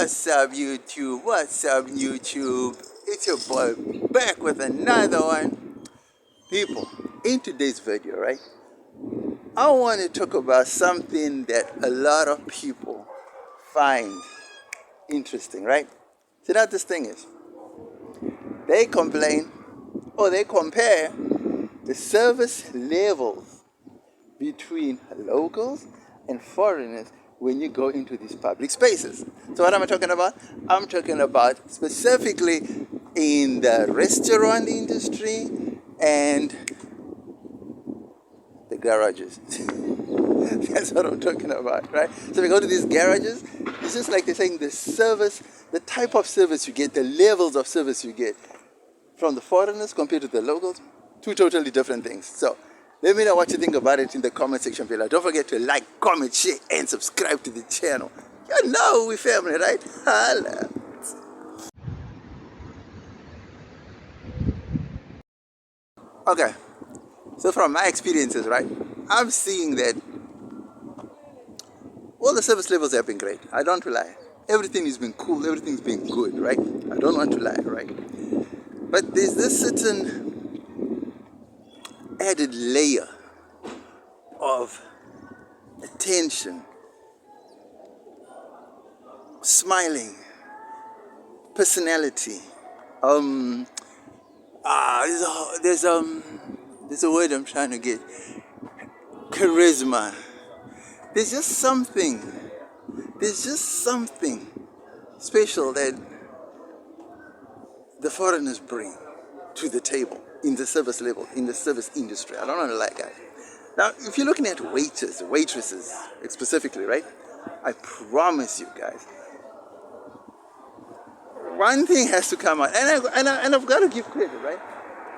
What's up, YouTube? What's up, YouTube? It's your boy back with another one. People, in today's video, right, I want to talk about something that a lot of people find interesting, right? So that this thing is, they complain or they compare the service levels between locals and foreigners when you go into these public spaces. So what am I talking about? I'm talking about specifically in the restaurant industry and the garages. That's what I'm talking about, right? So we go to these garages, it's just like they're saying the service, the type of service you get, the levels of service you get from the foreigners compared to the locals, two totally different things. So let me know what you think about it in the comment section below. Don't forget to like, comment, share, and subscribe to the channel. You know we family, right? Holla. Okay, so from my experiences, right, I'm seeing that all the service levels have been great. I don't lie. Everything has been cool, everything's been good, right? I don't want to lie, right? But there's this certain added layer of attention, smiling, personality. There's a word I'm trying to get. Charisma. There's just something special that the foreigners bring to the table in the service level, in the service industry. I don't know like that. Now, if you're looking at waiters, waitresses specifically, right? I promise you guys, one thing has to come out, and I've got to give credit, right?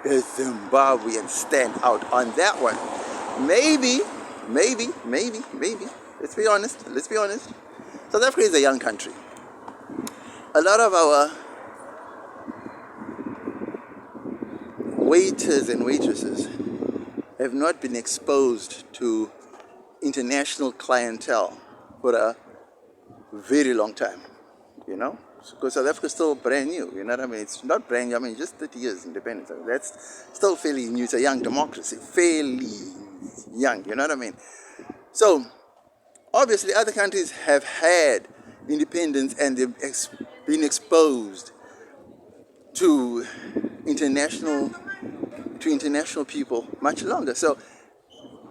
The Zimbabweans stand out on that one. Maybe. Let's be honest. South Africa is a young country. A lot of our waiters and waitresses have not been exposed to international clientele for a very long time, you know? Because South Africa is still brand new, you know what I mean? It's not brand new, I mean, just 30 years independence. That's still fairly new. It's a young democracy, fairly young, you know what I mean? So, obviously, other countries have had independence and they've been exposed to international people much longer. So,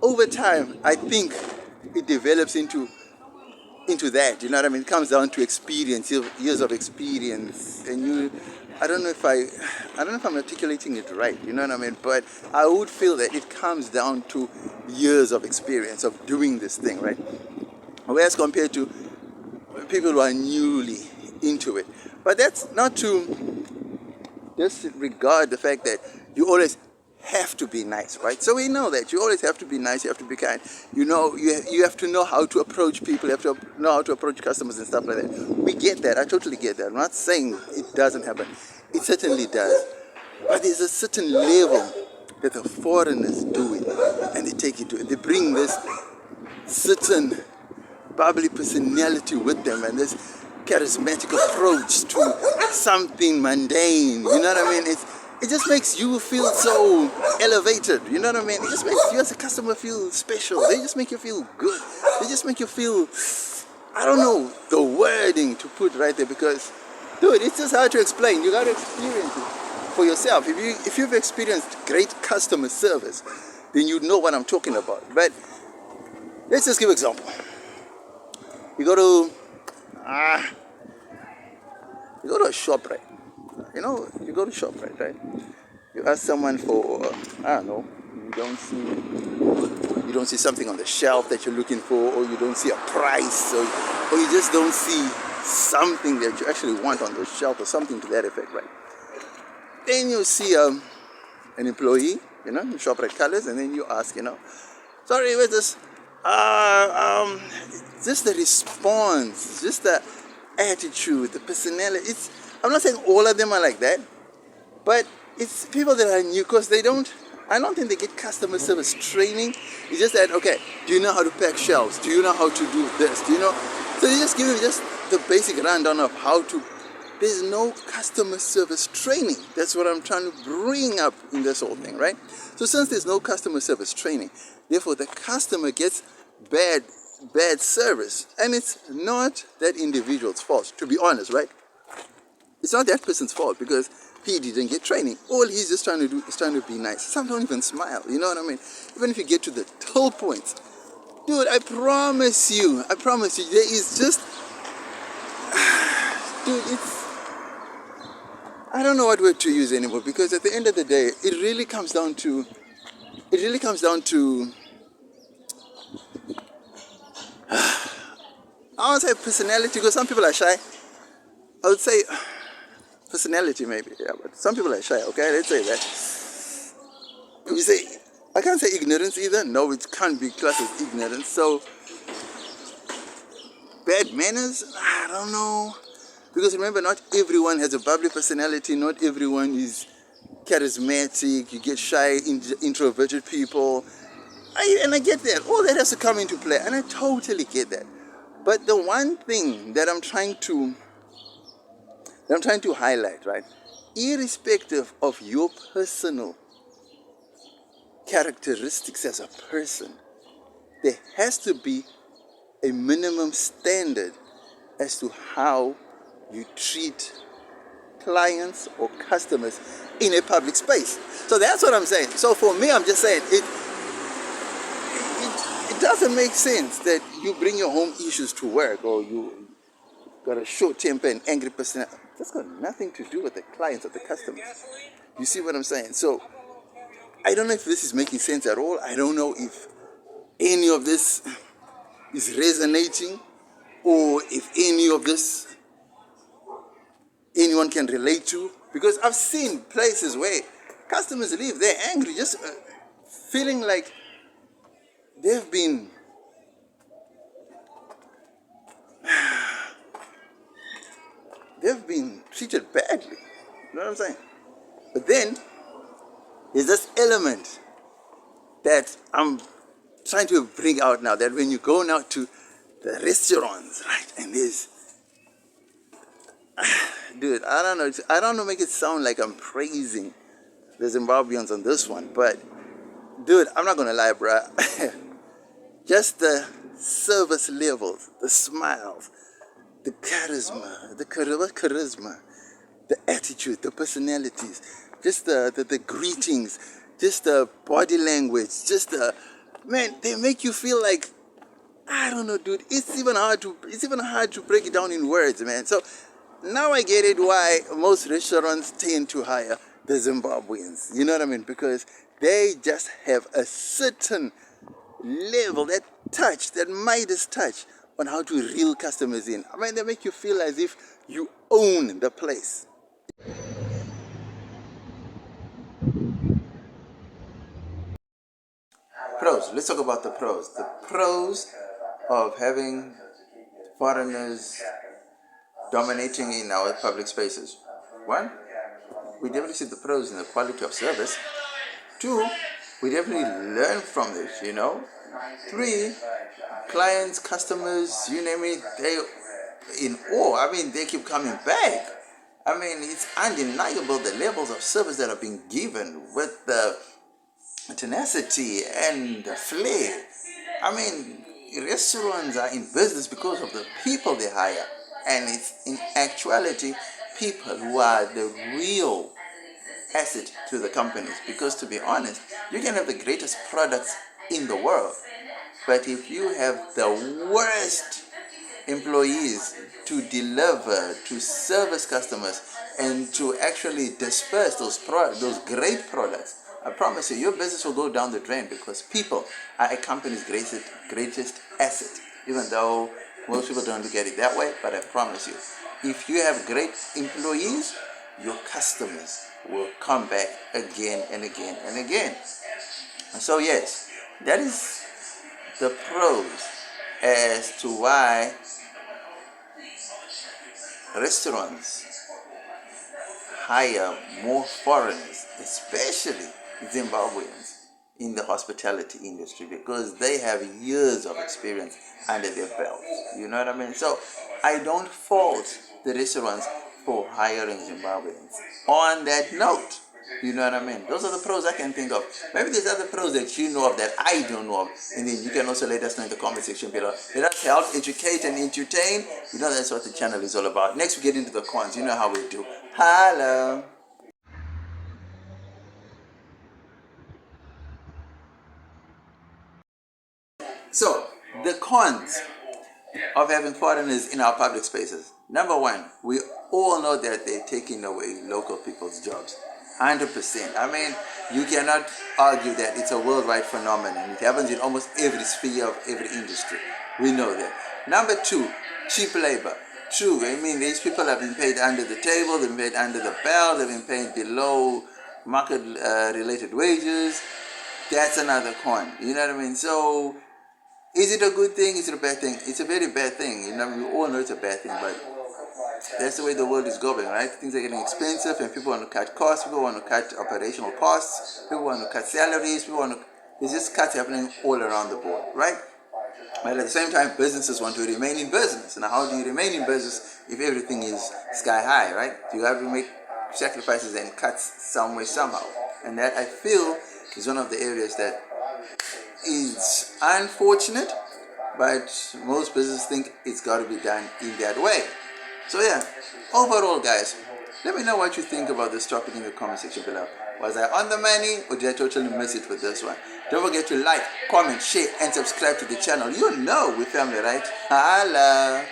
over time, I think it develops into that, you know what I mean? It comes down to experience, years of experience, and I don't know if I'm articulating it right, you know what I mean? But I would feel that it comes down to years of experience of doing this thing, right? Whereas compared to people who are newly into it. But that's not to disregard the fact that you always have to be nice, right? So we know that you always have to be nice, you have to be kind. You know, you have to know how to approach people, you have to know how to approach customers and stuff like that. We get that, I totally get that. I'm not saying it doesn't happen. It certainly does. But there's a certain level that the foreigners do it, and they take it to it. They bring this certain bubbly personality with them and this charismatic approach to something mundane, you know what I mean? It just makes you feel so elevated, you know what I mean? It just makes you as a customer feel special. They just make you feel good. They just make you feel, I don't know the wording to put right there because, dude, it's just hard to explain. You got to experience it for yourself. If you've experienced great customer service, then you know what I'm talking about. But let's just give an example. You go to a shop, right? You know, you go to shop, right? You ask someone for, I don't know, you don't see something on the shelf that you're looking for, or you don't see a price, or you just don't see something that you actually want on the shelf, or something to that effect, right? Then you see an employee, you know, in ShopRite colors, and then you ask, you know, sorry, where's this? Just the response, just the attitude, the personality. I'm not saying all of them are like that, but it's people that are new because I don't think they get customer service training. It's just that, okay, do you know how to pack shelves? Do you know how to do this? Do you know? So they just give you just the basic rundown of how to. There's no customer service training. That's what I'm trying to bring up in this whole thing, right? So since there's no customer service training, therefore the customer gets bad service, and it's not that individual's fault, to be honest, right? It's not that person's fault because he didn't get training. All he's just trying to do is trying to be nice. Some don't even smile, you know what I mean? Even if you get to the toll points, dude, I promise you, there is just, dude, I don't know what word to use anymore, because at the end of the day, it really comes down to, I won't say personality, because some people are shy. I would say personality maybe, yeah, but some people are shy, okay, let's say that. You say, I can't say ignorance either. No, it can't be classed as ignorance. So, bad manners, I don't know. Because remember, not everyone has a bubbly personality, not everyone is charismatic, you get shy, introverted people. And I get that. All that has to come into play, and I totally get that. But the one thing that I'm trying to highlight, right, irrespective of your personal characteristics as a person, there has to be a minimum standard as to how you treat clients or customers in a public space. So that's what I'm saying. So for me, I'm just saying it doesn't make sense that you bring your home issues to work, or you got a short temper and angry person. That's got nothing to do with the clients or the customers. You see what I'm saying? So I don't know if this is making sense at all. I don't know if any of this is resonating, or if any of this anyone can relate to, because I've seen places where customers leave, they're angry, just feeling like they've been treated badly. You know what I'm saying? But then there's this element that I'm trying to bring out now, that when you go now to the restaurants, right, and there's, dude, I don't know, make it sound like I'm praising the Zimbabweans on this one, but dude, I'm not gonna lie, bruh. Just the service levels, the smiles, the charisma, the attitude, the personalities, just the greetings, just the body language, just the, man, they make you feel like, I don't know, dude, it's even hard to break it down in words, man. So now I get it why most restaurants tend to hire the Zimbabweans. You know what I mean? Because they just have a certain level, that touch, that Midas touch on how to reel customers in. I mean, they make you feel as if you own the place. Pros. Let's talk about the pros. The pros of having foreigners dominating in our public spaces. One, we definitely see the pros in the quality of service. Two, we definitely learn from this, you know. Three, clients, customers, you name it, they in awe. I mean, they keep coming back. I mean, it's undeniable the levels of service that are being given with the tenacity and the flair. I mean, restaurants are in business because of the people they hire, and it's in actuality people who are the real asset to the companies. Because to be honest, you can have the greatest products in the world, but if you have the worst employees to deliver, to service customers, and to actually disperse those great products, I promise you, your business will go down the drain, because people are a company's greatest asset. Even though most people don't look at it that way, but I promise you, if you have great employees, your customers will come back again and again and again. And so yes, that is the pros as to why restaurants hire more foreigners, especially Zimbabweans. in the hospitality industry because they have years of experience under their belt. You know what I mean? So I don't fault the restaurants for hiring Zimbabweans. On that note, you know what I mean? Those are the pros I can think of. Maybe there's other pros that you know of that I don't know of. And then you can also let us know in the comment section below. Let us help, educate, and entertain. You know that's what the channel is all about. Next we get into the cons. You know how we do. Hello. So, the cons of having foreigners in our public spaces. Number one, we all know that they're taking away local people's jobs. 100%. I mean, you cannot argue that it's a worldwide phenomenon. It happens in almost every sphere of every industry. We know that. Number two, cheap labor. True. I mean, these people have been paid under the table, they've been paid under the belt, they've been paid below market related wages. That's another con. You know what I mean? So, is it a good thing? Is it a bad thing? It's a very bad thing. You know, we all know it's a bad thing, but that's the way the world is going, right? Things are getting expensive, and people want to cut costs. People want to cut operational costs. People want to cut salaries. There's just cuts happening all around the board, right? But at the same time, businesses want to remain in business. Now, how do you remain in business if everything is sky high, right? You have to make sacrifices and cuts some way, somehow. And that, I feel, is one of the areas that is unfortunate, but most businesses think it's got to be done in that way. So yeah, overall guys, let me know what you think about this topic in the comment section below. Was I on the money or did I totally miss it with this one? Don't forget to like, comment, share and subscribe to the channel. You know we're family, right? Holla!